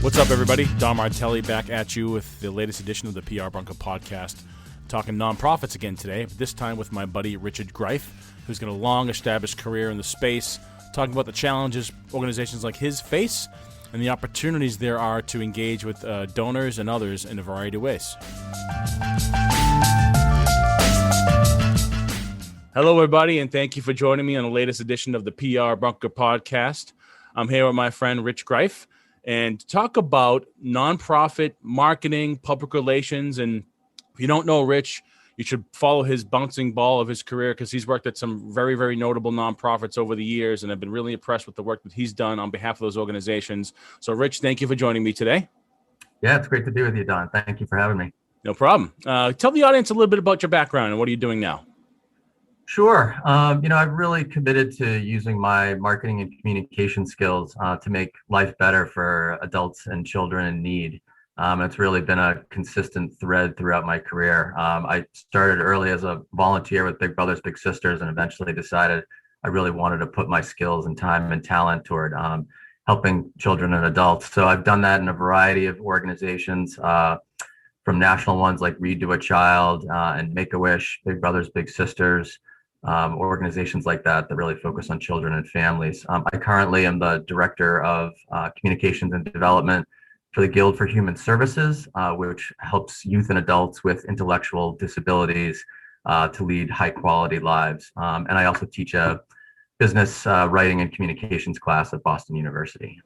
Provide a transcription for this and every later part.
What's up, everybody? Don Martelli back at you with the latest edition of the PR Bunker podcast. Talking nonprofits again today, but this time with my buddy Richard Greif, who's got a long established career in the space, talking about the challenges organizations like his face and the opportunities there are to engage with donors and others in a variety of ways. Hello, everybody, and thank you for joining me on the latest edition of the PR Bunker podcast. I'm here with my friend Rich Greif, and talk about nonprofit marketing, public relations. And if you don't know Rich, you should follow his bouncing ball of his career, because he's worked at some very, very notable nonprofits over the years, and I've been really impressed with the work that he's done on behalf of those organizations. So, Rich, thank you for joining me today. Yeah, it's great to be with you, Don. Thank you for having me. No problem. Tell the audience a little bit about your background and what are you doing now? Sure. I've really committed to using my marketing and communication skills to make life better for adults and children in need. It's really been a consistent thread throughout my career. I started early as a volunteer with Big Brothers Big Sisters, and eventually decided I really wanted to put my skills and time and talent toward helping children and adults. So I've done that in a variety of organizations, from national ones like Read to a Child and Make-A-Wish, Big Brothers Big Sisters. Organizations like that really focus on children and families. I currently am the director of communications and development for the Guild for Human Services, which helps youth and adults with intellectual disabilities to lead high quality lives. And I also teach a business writing and communications class at Boston University.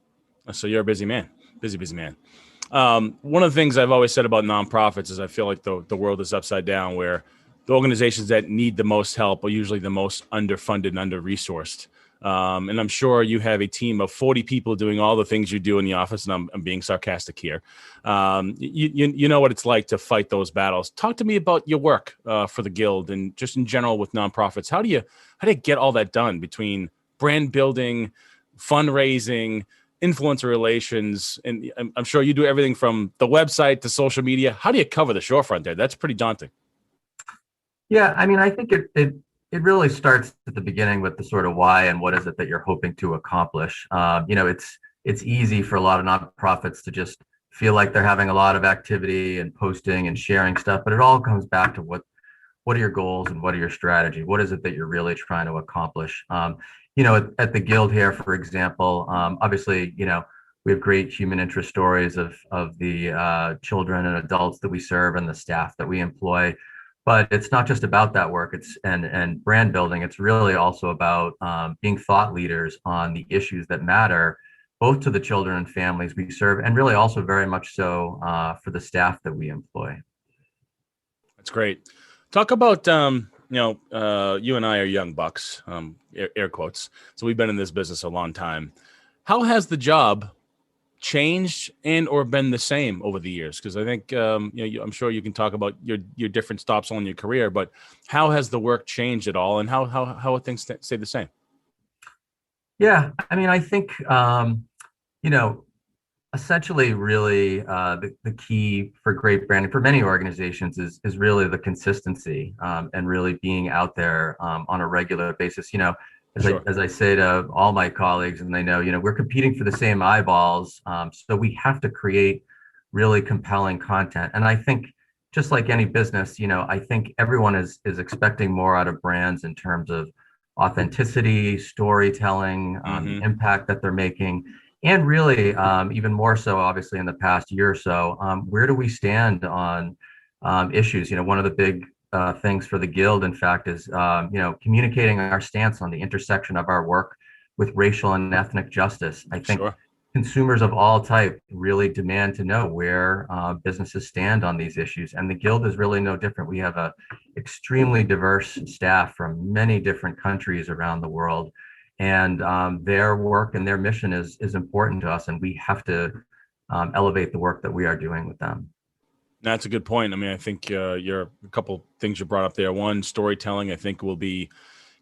So you're a busy man, busy man. One of the things I've always said about nonprofits is I feel like the world is upside down, where the organizations that need the most help are usually the most underfunded and under-resourced. And I'm sure you have a team of 40 people doing all the things you do in the office, and I'm being sarcastic here. You know what it's like to fight those battles. Talk to me about your work for the Guild and just in general with nonprofits. How do you get all that done between brand building, fundraising, influencer relations? And I'm sure you do everything from the website to social media. How do you cover the shorefront there? That's pretty daunting. Yeah, I mean, I think it really starts at the beginning with the sort of why and what is it that you're hoping to accomplish. It's easy for a lot of nonprofits to just feel like they're having a lot of activity and posting and sharing stuff, but it all comes back to what are your goals and what are your strategy? What is it that you're really trying to accomplish? At the Guild here, for example, obviously, we have great human interest stories of the children and adults that we serve and the staff that we employ. But it's not just about that work. It's and brand building. It's really also about being thought leaders on the issues that matter, both to the children and families we serve, and really also very much so for the staff that we employ. That's great. Talk about you and I are young bucks, air quotes. So we've been in this business a long time. How has the job changed and or been the same over the years? Because I think I'm sure you can talk about your different stops on your career, but how has the work changed at all, and how things stay the same? Yeah, I mean, I think essentially, really, the key for great branding for many organizations is really the consistency and really being out there on a regular basis. As I say to all my colleagues, and they know, we're competing for the same eyeballs. So we have to create really compelling content. And I think just like any business, I think everyone is expecting more out of brands in terms of authenticity, storytelling, the impact that they're making. And really, even more so, obviously, in the past year or so, where do we stand on issues? One of the big things for the Guild, in fact, is communicating our stance on the intersection of our work with racial and ethnic justice. I think consumers of all type really demand to know where businesses stand on these issues, and the Guild is really no different. We have a extremely diverse staff from many different countries around the world, and their work and their mission is important to us, and we have to elevate the work that we are doing with them. That's a good point. I mean, I think a couple things you brought up there. One, storytelling, I think, will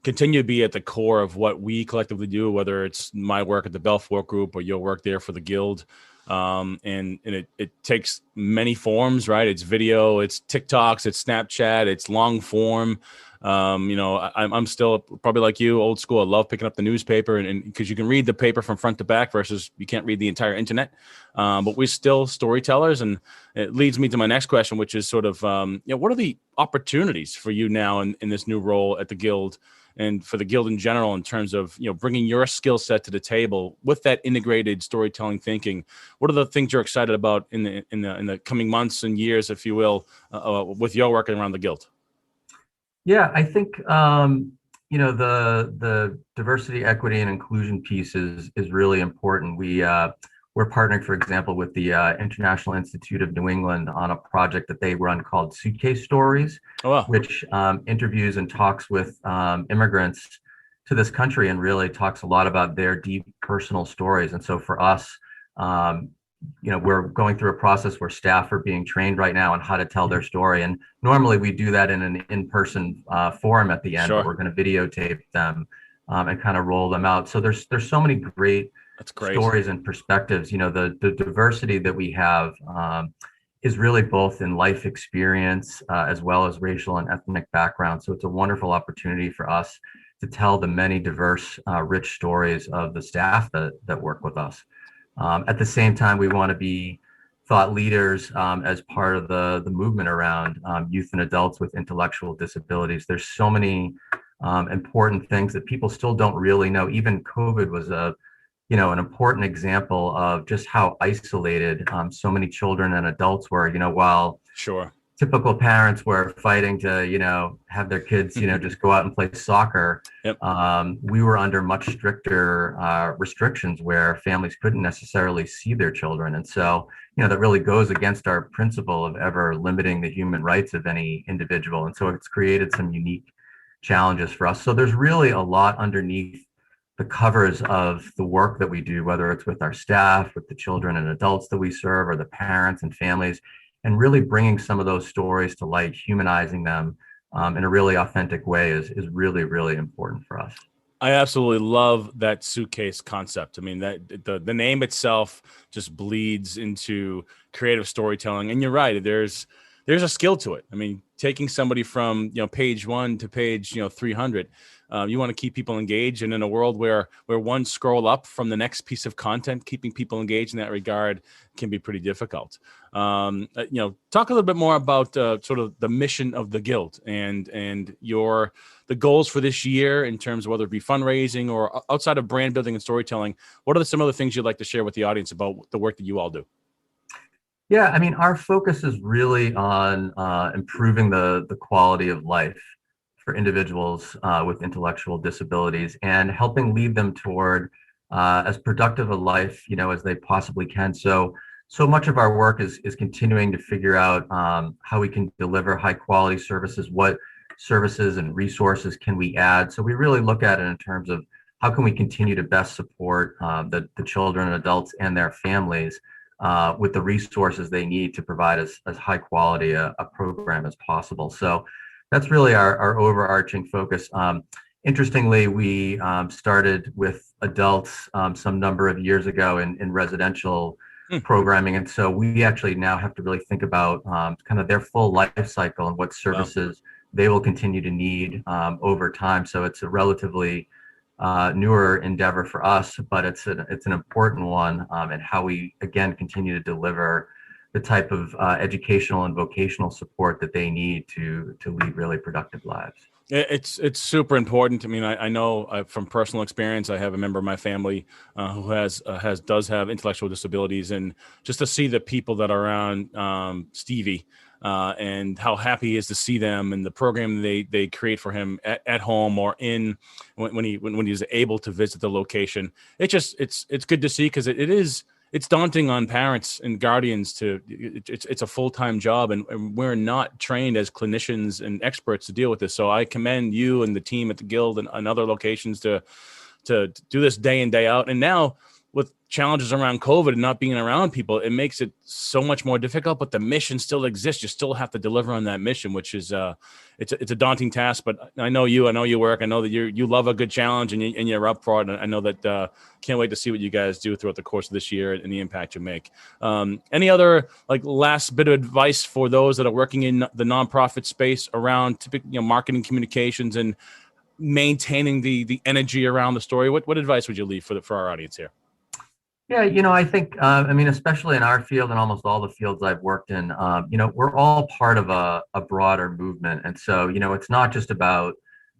continue to be at the core of what we collectively do, whether it's my work at the Belfort Group or your work there for the Guild. And it takes many forms, right? It's video, it's TikToks, it's Snapchat, it's long form. I'm still probably like you, old school. I love picking up the newspaper, and because you can read the paper from front to back versus you can't read the entire internet. But we're still storytellers, and it leads me to my next question, which is sort of, what are the opportunities for you now in this new role at the Guild, and for the Guild in general, in terms of bringing your skill set to the table with that integrated storytelling thinking? What are the things you're excited about in the coming months and years, if you will, with your work around the Guild? Yeah, I think the diversity, equity, and inclusion piece is really important. We're partnering, for example, with the International Institute of New England on a project that they run called Suitcase Stories, Oh, wow. which interviews and talks with immigrants to this country and really talks a lot about their deep personal stories. And so for us, um, we're going through a process where staff are being trained right now on how to tell their story. And normally we do that in an in-person forum at the end, but Sure. we're going to videotape them and kind of roll them out. So there's so many great That's great. stories and perspectives. The diversity that we have is really both in life experience as well as racial and ethnic background. So it's a wonderful opportunity for us to tell the many diverse, rich stories of the staff that work with us. At the same time, we want to be thought leaders as part of the movement around youth and adults with intellectual disabilities. There's so many important things that people still don't really know. Even COVID was an important example of just how isolated so many children and adults were. While Sure. typical parents were fighting to have their kids just go out and play soccer. Yep. We were under much stricter restrictions where families couldn't necessarily see their children, and so that really goes against our principle of ever limiting the human rights of any individual. And so it's created some unique challenges for us. So there's really a lot underneath the covers of the work that we do, whether it's with our staff, with the children and adults that we serve, or the parents and families, and really bringing some of those stories to light, humanizing them in a really authentic way is really, really important for us. I absolutely love that suitcase concept. I mean, that the name itself just bleeds into creative storytelling. And you're right, there's a skill to it. I mean, taking somebody from page 1 to page 300, you want to keep people engaged, and in a world where one scroll up from the next piece of content, keeping people engaged in that regard can be pretty difficult. Talk a little bit more about sort of the mission of the Guild and the goals for this year in terms of whether it be fundraising or outside of brand building and storytelling. What are some other things you'd like to share with the audience about the work that you all do? Yeah, I mean, our focus is really on improving the quality of life for individuals with intellectual disabilities and helping lead them toward as productive a life, as they possibly can. So much of our work is continuing to figure out how we can deliver high quality services, what services and resources can we add. So we really look at it in terms of how can we continue to best support the children and adults and their families with the resources they need to provide as high quality a program as possible. So that's really our overarching focus. Interestingly, we started with adults some number of years ago in residential programming. And so we actually now have to really think about kind of their full life cycle and what services they will continue to need over time. So it's a relatively newer endeavor for us, but it's an important one, and how we again continue to deliver the type of educational and vocational support that they need to lead really productive lives. It's super important. I mean, I know from personal experience, I have a member of my family who does have intellectual disabilities, and just to see the people that are around Stevie and how happy he is to see them, and the program they create for him at home or when he's able to visit the location. It's good to see, because it's daunting on parents and guardians it's a full-time job, and we're not trained as clinicians and experts to deal with this. So I commend you and the team at the Guild and other locations to do this day in, day out. And now with challenges around COVID and not being around people, it makes it so much more difficult, but the mission still exists. You still have to deliver on that mission, which is it's a daunting task, but I know your work. I know that you love a good challenge and you're up for it. And I know that can't wait to see what you guys do throughout the course of this year and the impact you make. Any other last bit of advice for those that are working in the nonprofit space around typical, marketing communications and maintaining the energy around the story? What advice would you leave for our audience here? Yeah, I think, especially in our field and almost all the fields I've worked in, we're all part of a broader movement. And so, it's not just about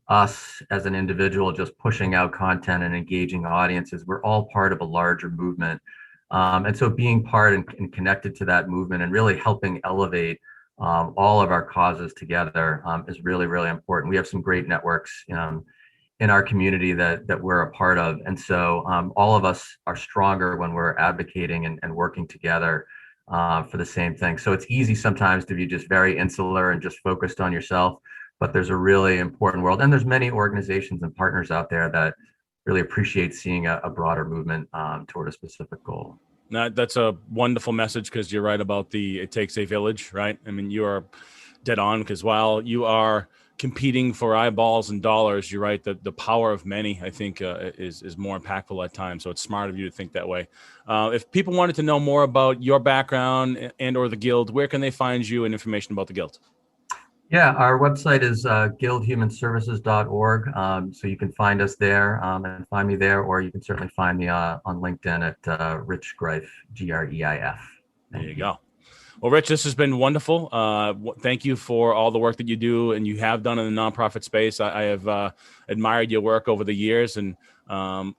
us as an individual just pushing out content and engaging audiences. We're all part of a larger movement. And so being part and connected to that movement and really helping elevate all of our causes together is really, really important. We have some great networks in our community that we're a part of. And so all of us are stronger when we're advocating and working together for the same thing. So it's easy sometimes to be just very insular and just focused on yourself, but there's a really important world. And there's many organizations and partners out there that really appreciate seeing a broader movement toward a specific goal. Now, that's a wonderful message, because you're right about it takes a village, right? I mean, you are dead on, because while you are competing for eyeballs and dollars, you're right, the power of many, I think, is more impactful at times. So it's smart of you to think that way. If people wanted to know more about your background and or the Guild, where can they find you and information about the Guild? Yeah, our website is guildhumanservices.org. So you can find us there and find me there, or you can certainly find me on LinkedIn at Rich Greif, Greif. There you go. Well, Rich, this has been wonderful. Thank you for all the work that you do and you have done in the nonprofit space. I have admired your work over the years, and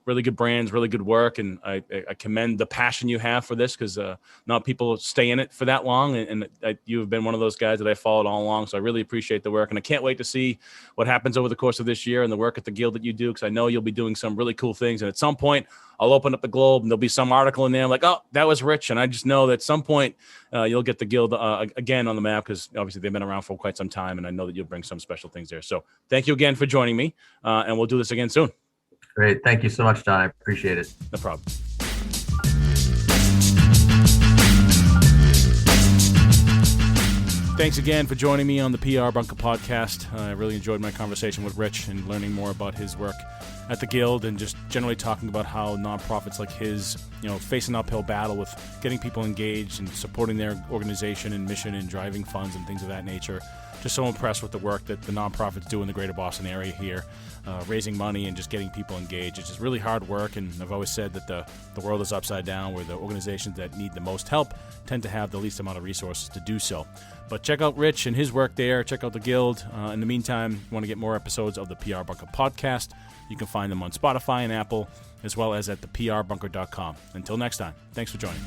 really good brands, really good work. And I commend the passion you have for this, because not people stay in it for that long. And you have been one of those guys that I followed all along. So I really appreciate the work. And I can't wait to see what happens over the course of this year and the work at the Guild that you do, because I know you'll be doing some really cool things. And at some point, I'll open up the Globe and there'll be some article in there. I'm like, oh, that was Rich. And I just know that at some point you'll get the Guild again on the map, because obviously they've been around for quite some time. And I know that you'll bring some special things there. So thank you again for joining me. And we'll do this again soon. Great. Thank you so much, John. I appreciate it. No problem. Thanks again for joining me on the PR Bunker podcast. I really enjoyed my conversation with Rich and learning more about his work at the Guild, and just generally talking about how nonprofits like his, face an uphill battle with getting people engaged and supporting their organization and mission and driving funds and things of that nature. Just so impressed with the work that the nonprofits do in the greater Boston area here, raising money and just getting people engaged. It's just really hard work, and I've always said that the world is upside down, where the organizations that need the most help tend to have the least amount of resources to do so. But check out Rich and his work there. Check out the Guild. In the meantime, if you want to get more episodes of the PR Bunker podcast, you can find them on Spotify and Apple, as well as at theprbunker.com. Until next time, thanks for joining.